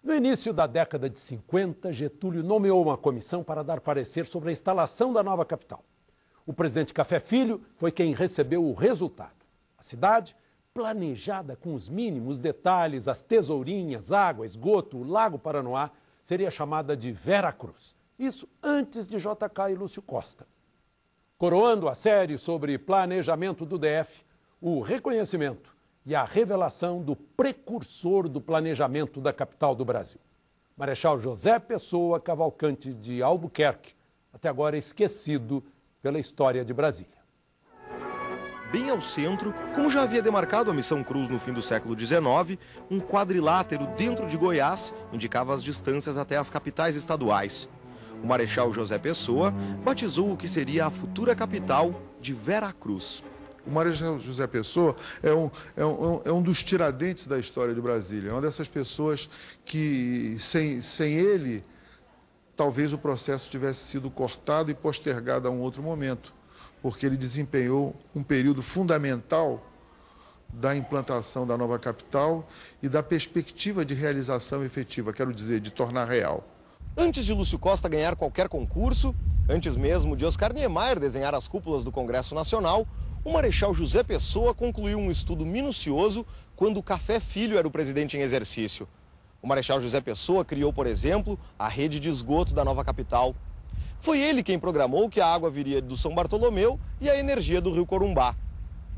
No início da década de 50, Getúlio nomeou uma comissão para dar parecer sobre a instalação da nova capital. O presidente Café Filho foi quem recebeu o resultado. A cidade, planejada com os mínimos detalhes, as tesourinhas, água, esgoto, o Lago Paranoá, seria chamada de Vera Cruz. Isso antes de JK e Lúcio Costa. Coroando a série sobre planejamento do DF, o reconhecimento e a revelação do precursor do planejamento da capital do Brasil. Marechal José Pessoa Cavalcante de Albuquerque, até agora esquecido pela história de Brasília. Bem ao centro, como já havia demarcado a Missão Cruz no fim do século XIX, um quadrilátero dentro de Goiás indicava as distâncias até as capitais estaduais. O Marechal José Pessoa batizou o que seria a futura capital de Vera Cruz. O Marechal José Pessoa é um dos tiradentes da história de Brasília. É uma dessas pessoas que, sem ele, talvez o processo tivesse sido cortado e postergado a um outro momento, porque ele desempenhou um período fundamental da implantação da nova capital e da perspectiva de realização efetiva, quero dizer, de tornar real. Antes de Lúcio Costa ganhar qualquer concurso, antes mesmo de Oscar Niemeyer desenhar as cúpulas do Congresso Nacional, o Marechal José Pessoa concluiu um estudo minucioso quando Café Filho era o presidente em exercício. O Marechal José Pessoa criou, por exemplo, a rede de esgoto da nova capital. Foi ele quem programou que a água viria do São Bartolomeu e a energia do Rio Corumbá.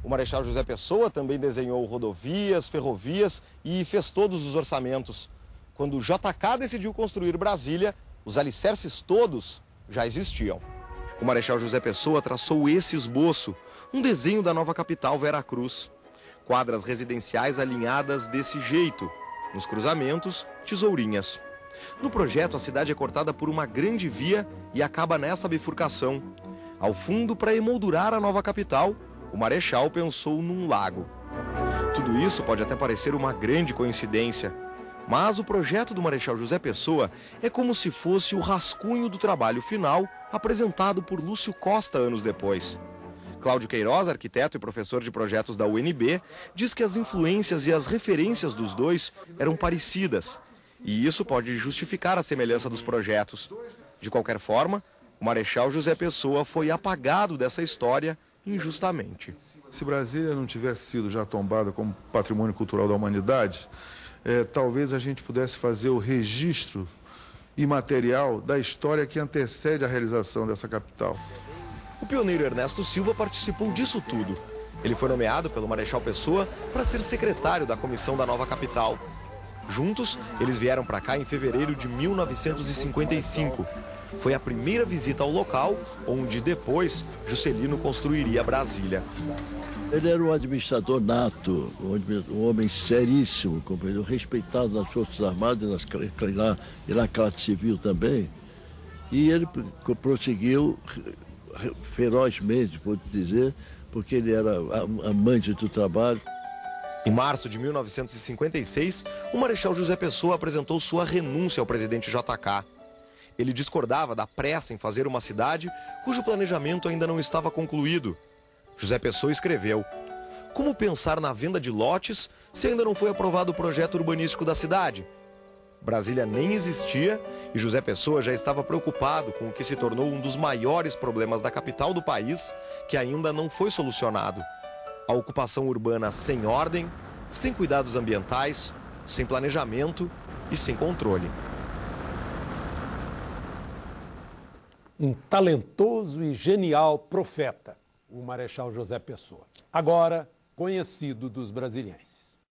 O Marechal José Pessoa também desenhou rodovias, ferrovias e fez todos os orçamentos. Quando o JK decidiu construir Brasília, os alicerces todos já existiam. O Marechal José Pessoa traçou esse esboço, um desenho da nova capital Vera Cruz. Quadras residenciais alinhadas desse jeito, nos cruzamentos, tesourinhas. No projeto, a cidade é cortada por uma grande via e acaba nessa bifurcação. Ao fundo, para emoldurar a nova capital, o Marechal pensou num lago. Tudo isso pode até parecer uma grande coincidência, mas o projeto do Marechal José Pessoa é como se fosse o rascunho do trabalho final apresentado por Lúcio Costa anos depois. Cláudio Queiroz, arquiteto e professor de projetos da UNB, diz que as influências e as referências dos dois eram parecidas. E isso pode justificar a semelhança dos projetos. De qualquer forma, o Marechal José Pessoa foi apagado dessa história injustamente. Se Brasília não tivesse sido já tombada como patrimônio cultural da humanidade, talvez a gente pudesse fazer o registro imaterial da história que antecede a realização dessa capital. O pioneiro Ernesto Silva participou disso tudo. Ele foi nomeado pelo Marechal Pessoa para ser secretário da comissão da nova capital. Juntos, eles vieram para cá em fevereiro de 1955. Foi a primeira visita ao local, onde depois Juscelino construiria Brasília. Ele era um administrador nato, um homem seríssimo, compreendeu? Respeitado nas Forças Armadas e na classe civil também. E ele prosseguiu ferozmente, pode dizer, porque ele era amante do trabalho. Em março de 1956, o Marechal José Pessoa apresentou sua renúncia ao presidente JK. Ele discordava da pressa em fazer uma cidade cujo planejamento ainda não estava concluído. José Pessoa escreveu: como pensar na venda de lotes se ainda não foi aprovado o projeto urbanístico da cidade? Brasília nem existia e José Pessoa já estava preocupado com o que se tornou um dos maiores problemas da capital do país, que ainda não foi solucionado. A ocupação urbana sem ordem, sem cuidados ambientais, sem planejamento e sem controle. Um talentoso e genial profeta, o Marechal José Pessoa, agora conhecido dos brasilienses.